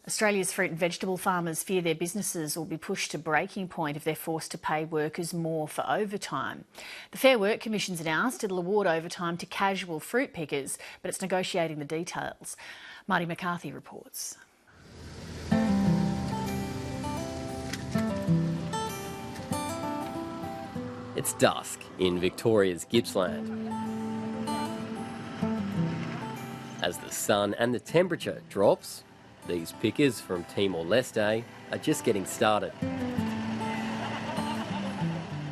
Australia's fruit and vegetable farmers fear their businesses will be pushed to breaking point if they're forced to pay workers more for overtime. The Fair Work Commission's announced it'll award overtime to casual fruit pickers, but it's negotiating the details. Marty McCarthy reports. It's dusk in Victoria's Gippsland. As the sun and the temperature drops, these pickers from Timor-Leste are just getting started.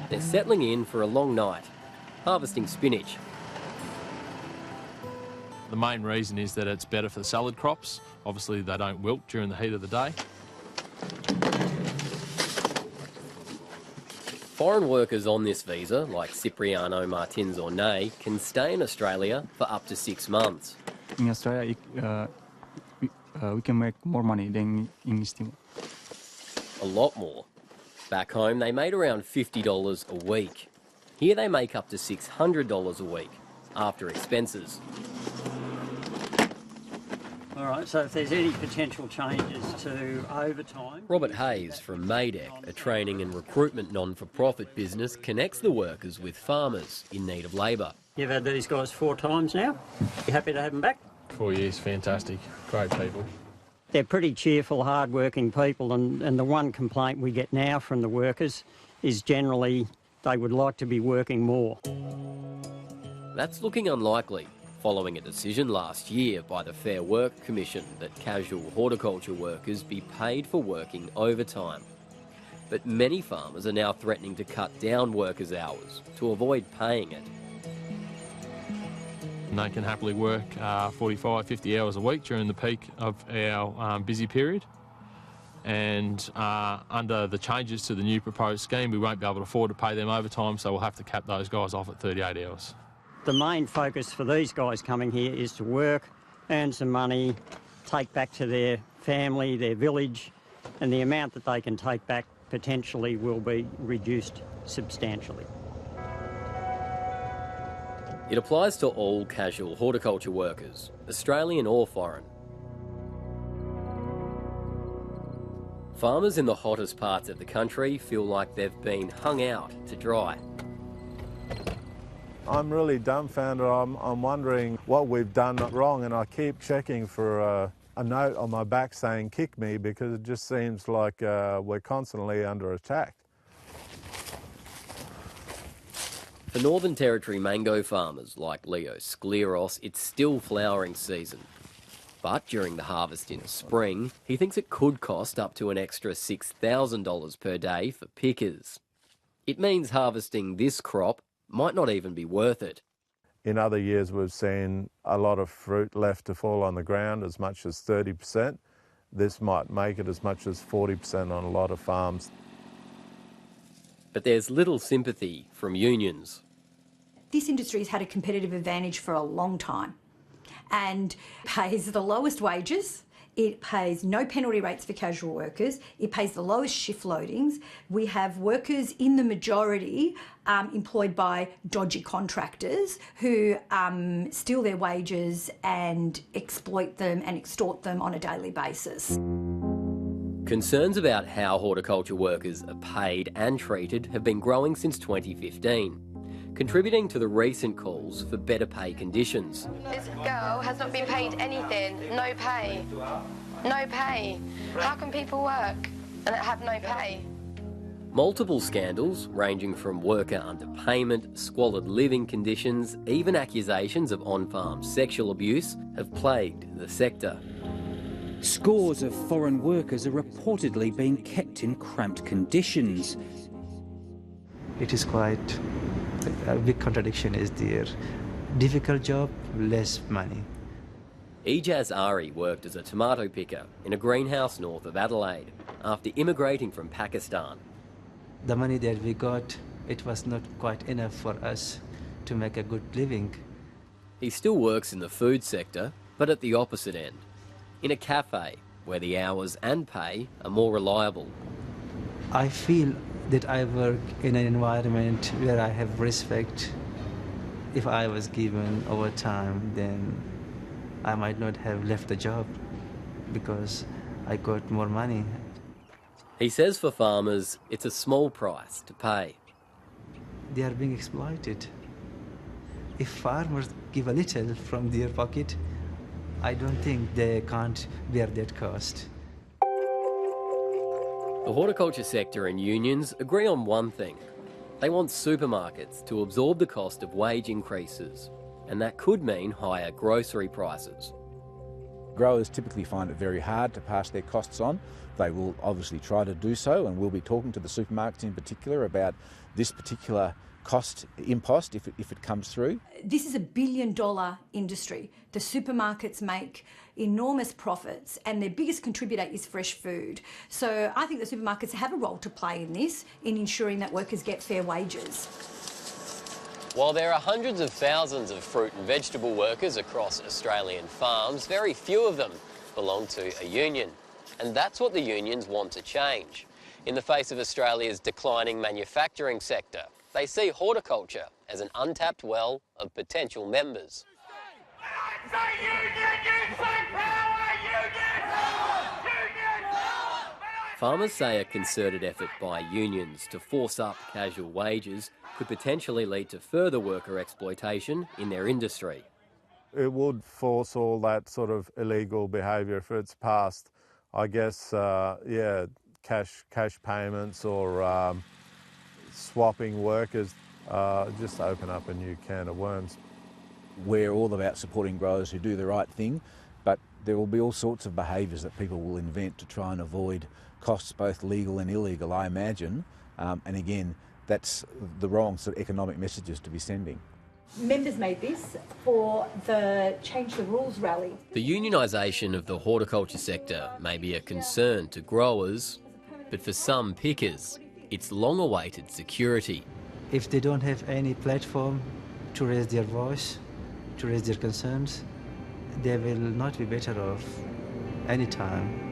They're settling in for a long night, harvesting spinach. The main reason is that it's better for the salad crops. Obviously they don't wilt during the heat of the day. Foreign workers on this visa, like Cipriano Martins or Ney, can stay in Australia for up to 6 months. In Australia, we can make more money than in East Timor. A lot more. Back home, they made around $50 a week. Here they make up to $600 a week, after expenses. All right, so if there's any potential changes to overtime... Robert Hayes from Maydeck, a training and recruitment non-for-profit business, connects the workers with farmers in need of labour. You've had these guys 4 times now. You happy to have them back? 4 years, fantastic, great people. They're pretty cheerful, hard-working people, and the one complaint we get now from the workers is generally they would like to be working more. That's looking unlikely, following a decision last year by the Fair Work Commission that casual horticulture workers be paid for working overtime. But many farmers are now threatening to cut down workers' hours to avoid paying it. And they can happily work 45, 50 hours a week during the peak of our busy period. And under the changes to the new proposed scheme, we won't be able to afford to pay them overtime, so we'll have to cap those guys off at 38 hours. The main focus for these guys coming here is to work, earn some money, take back to their family, their village, and the amount that they can take back potentially will be reduced substantially. It applies to all casual horticulture workers, Australian or foreign. Farmers in the hottest parts of the country feel like they've been hung out to dry. I'm really dumbfounded. I'm wondering what we've done wrong, and I keep checking for a note on my back saying kick me, because it just seems like we're constantly under attack. For Northern Territory mango farmers like Leo Skleros, it's still flowering season. But during the harvest in spring, he thinks it could cost up to an extra $6,000 per day for pickers. It means harvesting this crop might not even be worth it. In other years, we've seen a lot of fruit left to fall on the ground, as much as 30%. This might make it as much as 40% on a lot of farms. But there's little sympathy from unions. This industry has had a competitive advantage for a long time and pays the lowest wages. It pays no penalty rates for casual workers. It pays the lowest shift loadings. We have workers in the majority employed by dodgy contractors who steal their wages and exploit them and extort them on a daily basis. Concerns about how horticulture workers are paid and treated have been growing since 2015, contributing to the recent calls for better pay conditions. This girl has not been paid anything, no pay. No pay. How can people work and have no pay? Multiple scandals, ranging from worker underpayment, squalid living conditions, even accusations of on-farm sexual abuse, have plagued the sector. Scores of foreign workers are reportedly being kept in cramped conditions. It is quite a big contradiction is there. Difficult job, less money. Ijaz Ari worked as a tomato picker in a greenhouse north of Adelaide after immigrating from Pakistan. The money that we got, it was not quite enough for us to make a good living. He still works in the food sector, but at the opposite end, in a cafe where the hours and pay are more reliable. I feel that I work in an environment where I have respect. If I was given overtime, then I might not have left the job, because I got more money. He says for farmers, it's a small price to pay. They are being exploited. If farmers give a little from their pocket, I don't think they can't bear that cost. The horticulture sector and unions agree on one thing. They want supermarkets to absorb the cost of wage increases, and that could mean higher grocery prices. Growers typically find it very hard to pass their costs on. They will obviously try to do so, and we'll be talking to the supermarkets in particular about this particular cost impost if it comes through. This is $1 billion industry. The supermarkets make enormous profits and their biggest contributor is fresh food. So I think the supermarkets have a role to play in this, in ensuring that workers get fair wages. While there are hundreds of thousands of fruit and vegetable workers across Australian farms, very few of them belong to a union. And that's what the unions want to change. In the face of Australia's declining manufacturing sector, they see horticulture as an untapped well of potential members. Farmers say a concerted effort by unions to force up casual wages could potentially lead to further worker exploitation in their industry. It would force all that sort of illegal behaviour if it's passed. I guess, cash payments or swapping workers just open up a new can of worms. We're all about supporting growers who do the right thing, but there will be all sorts of behaviours that people will invent to try and avoid costs, both legal and illegal, I imagine. And again, that's the wrong sort of economic messages to be sending. Members made this for the Change the Rules rally. The unionisation of the horticulture sector may be a concern to growers, but for some pickers, it's long-awaited security. If they don't have any platform to raise their voice, to raise their concerns, they will not be better off any time.